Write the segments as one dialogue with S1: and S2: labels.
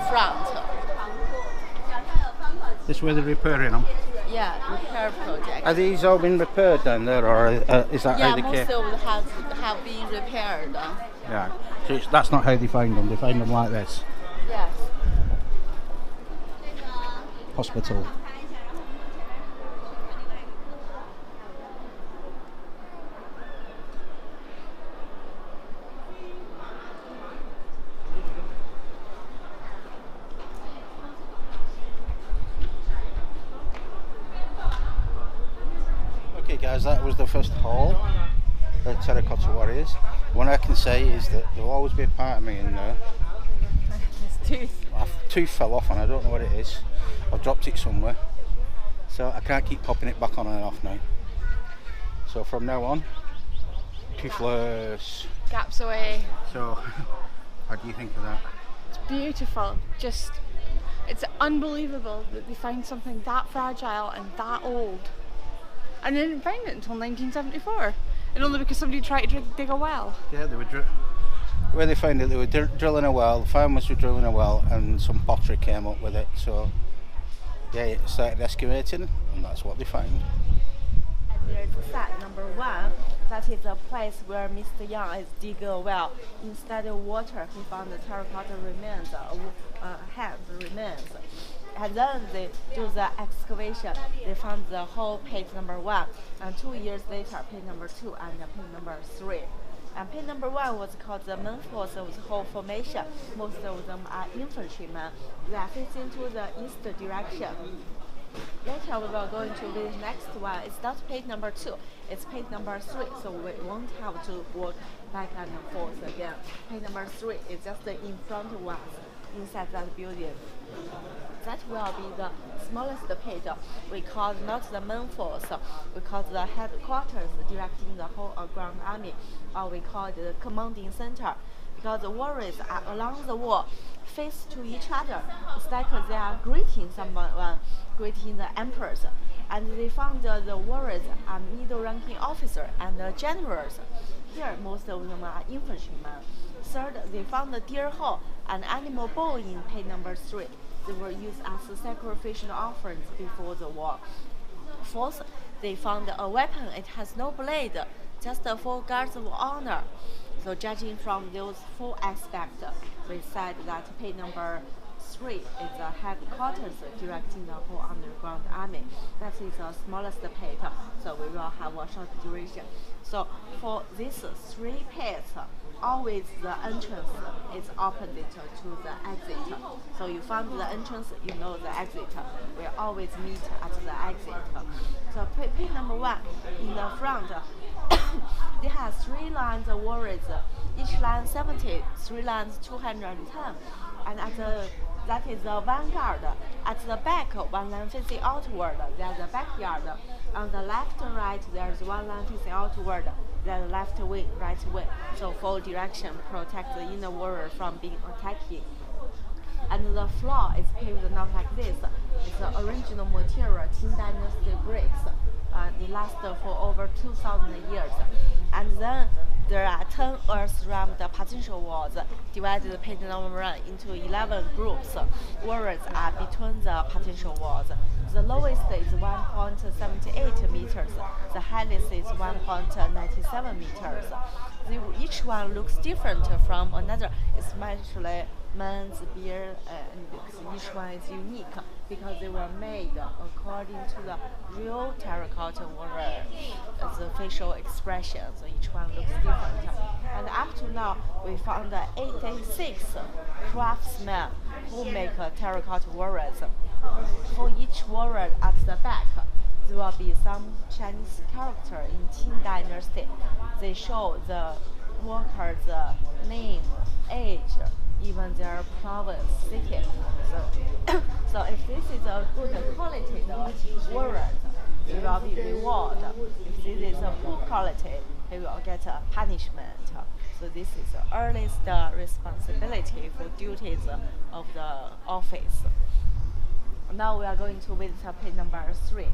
S1: front.
S2: This where they're repairing them.
S1: Yeah, repair project.
S2: Are these all been repaired then there, or is that
S1: Yeah,
S2: how they
S1: most
S2: came?
S1: of them have been repaired.
S2: Yeah. So that's not how they find them. They find them like this.
S1: Yes.
S2: Hospital. Okay guys, that was the first hall, the Terracotta Warriors. One I can say is that there'll always be a part of me in there.
S1: His tooth.
S2: My tooth fell off and I don't know what it is. I've dropped it somewhere. So I can't keep popping it back on and off now. So from now on, toothless.
S1: Gaps away.
S2: So, how do you think of that?
S1: It's beautiful. It's unbelievable that they find something that fragile and that old. And they didn't find it until 1974. And only because somebody tried to dig a well.
S2: Yeah, they were where they found it, they were drilling a well, the farmers were drilling a well and some pottery came up with it. So, yeah, it started excavating and that's what they found.
S1: And there's site number 1. That is the place where Mr. Yang is digging a well. Instead of water, he found the terracotta remains, hands remains. And then they do the excavation. They found the whole pit number 1. And 2 years later, pit number 2 and pit number 3. And pit number 1 was called the main force of the whole formation. Most of them are infantrymen. They are facing to the east direction. Later we will go into the next one. It's not page number 2, it's page number 3, so we won't have to walk back and forth again. Page number 3 is just in front of us, inside that building. That will be the smallest page. We call not the main force, we call the headquarters directing the whole ground army, or we call it the commanding center. Because the warriors are along the wall, face to each other. It's like they are greeting someone, greeting the emperors. And they found the warriors are middle-ranking officers and generals. Here, most of them are infantrymen. Third, they found the deer hole and animal bone in page number 3. They were used as sacrificial offerings before the war. Fourth, they found a weapon. It has no blade, just for guards of honor. So judging from those 4 aspects, we said that page number 3 is the headquarters directing the whole underground army. That is the smallest pit, so we will have a short duration. So for these 3 pits, always the entrance is opposite to the exit. So you found the entrance, you know the exit. We always meet at the exit. So pit number 1 in the front, they have 3 lines of warriors, each line 70, 3 lines 210. And that is the vanguard. At the back, 1 line facing outward, there's the backyard. On the left and right, there's 1 line facing outward, there's left wing, right wing. So for direction, protect the inner warrior from being attacked. And the floor is paved not like this. It's the original material, Qin Dynasty bricks. It lasts for over 2,000 years. And then there are 10 earth-rammed partition walls, divided page number 1 into 11 groups. Warriors are between the partition walls. The lowest is 1.78 meters. The highest is 1.97 meters. Each one looks different from another, especially men's beard, and each one is unique because they were made according to the real terracotta warrior, the facial expression, so each one looks different. And up to now, we found 86 craftsmen who make terracotta warriors. For each warrior at the back, there will be some Chinese character in Qin Dynasty. They show the worker's name, age, even their province, city. So if this is a good quality warrior, they will be rewarded. If this is a poor quality, they will get a punishment. So this is the earliest responsibility for duties of the office. Now we are going to visit page number 3.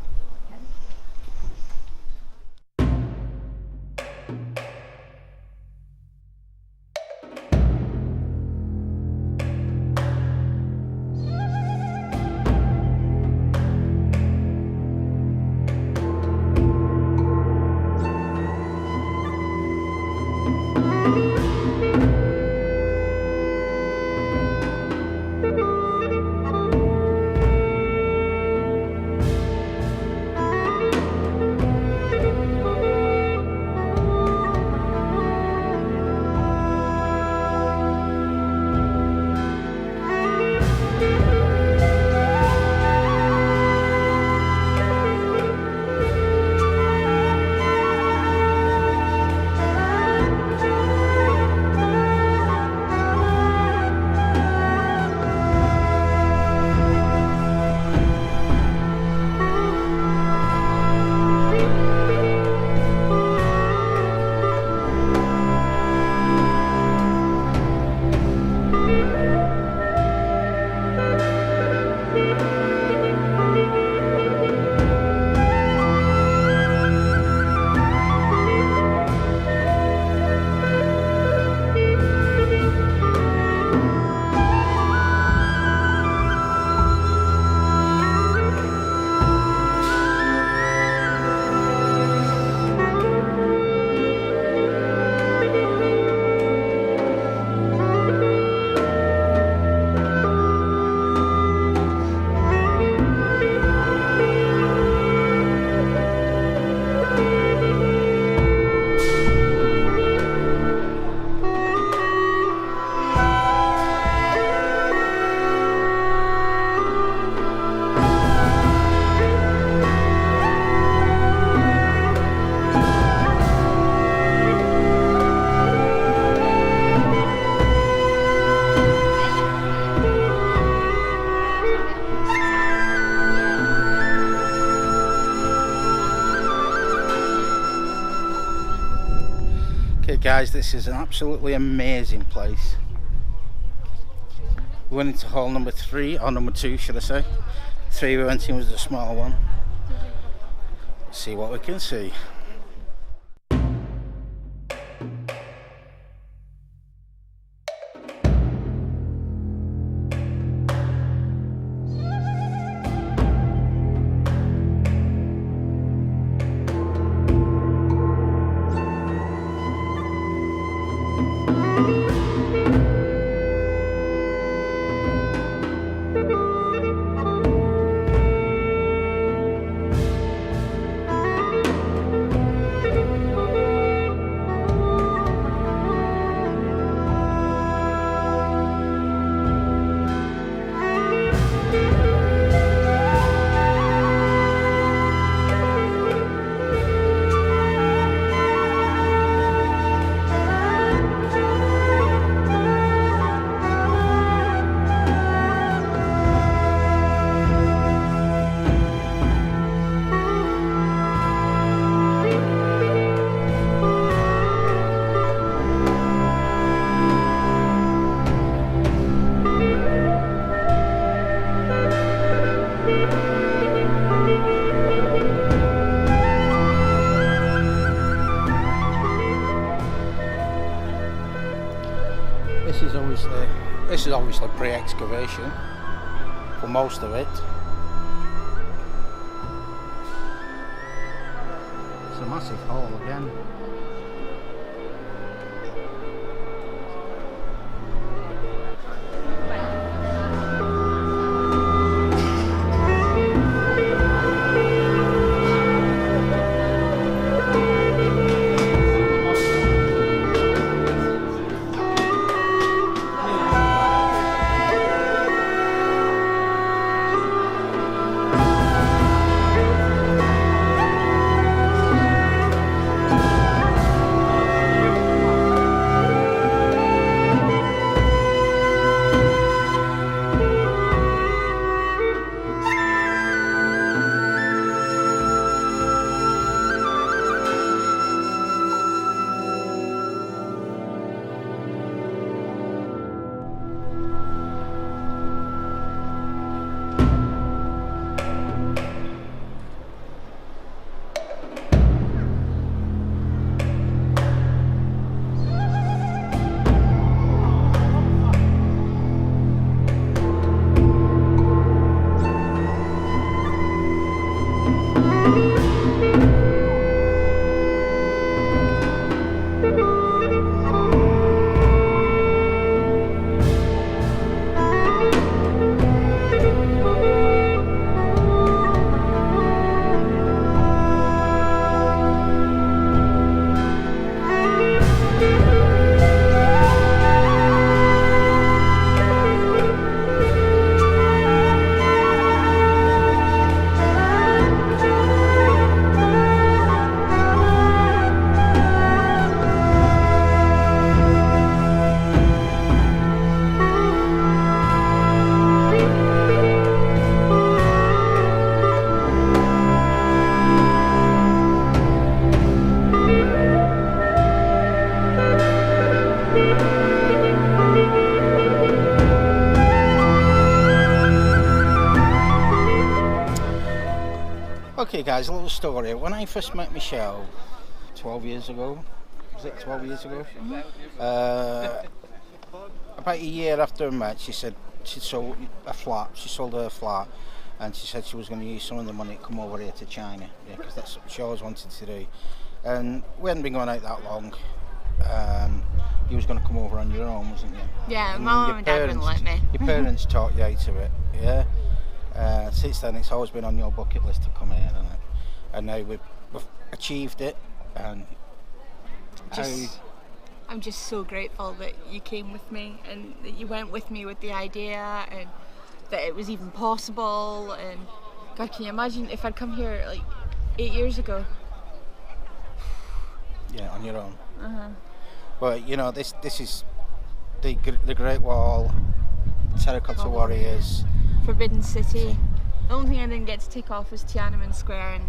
S2: guys, this is an absolutely amazing place. We went into hall number 3, or number 2 should I say. 3 we went in was the small one. Let's see what we can see. This is obviously pre-excavation for most of it. It's a massive hall again. Okay guys, a little story. When I first met Michelle 12 years ago, was it 12 years ago? About a year after I met, she said she sold a flat. She sold her flat, and she said she was going to use some of the money to come over here to China, because that's what she always wanted to do. And we hadn't been going out that long. You was going to come over on your own, wasn't you?
S3: Yeah, my mum and dad wouldn't let me.
S2: Your parents taught you out of it, yeah? Since then, it's always been on your bucket list to come here, and now we've achieved it. And
S3: I'm just so grateful that you came with me and that you went with me with the idea and that it was even possible. And God, can you imagine if I'd come here like 8 years ago?
S2: Yeah, on your own. But you know, this is the Great Wall, Terracotta Warriors,
S3: Forbidden City. The only thing I didn't get to take off was Tiananmen Square, and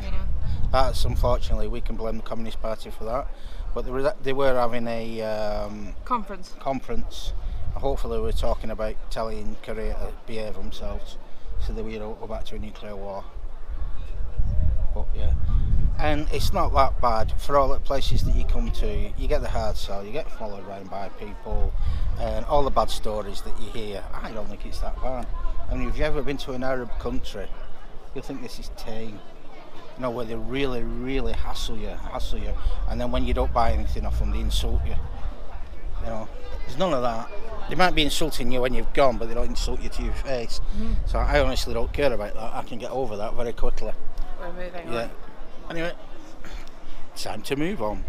S3: you know.
S2: That's unfortunately, we can blame the Communist Party for that. But they were having a
S3: Conference.
S2: Hopefully we're talking about telling Korea to behave themselves so that we don't go back to a nuclear war. But yeah, and it's not that bad. For all the places that you come to, you get the hard sell, you get followed around by people, and all the bad stories that you hear. I don't think it's that bad. I mean, if you've ever been to an Arab country, you'll think this is tame. You know, where they really, really hassle you, and then when you don't buy anything off them, they insult you. You know, there's none of that. They might be insulting you when you've gone, but they don't insult you to your face. So I honestly don't care about that. I can get over that very quickly.
S3: We're moving on.
S2: Anyway, time to move on.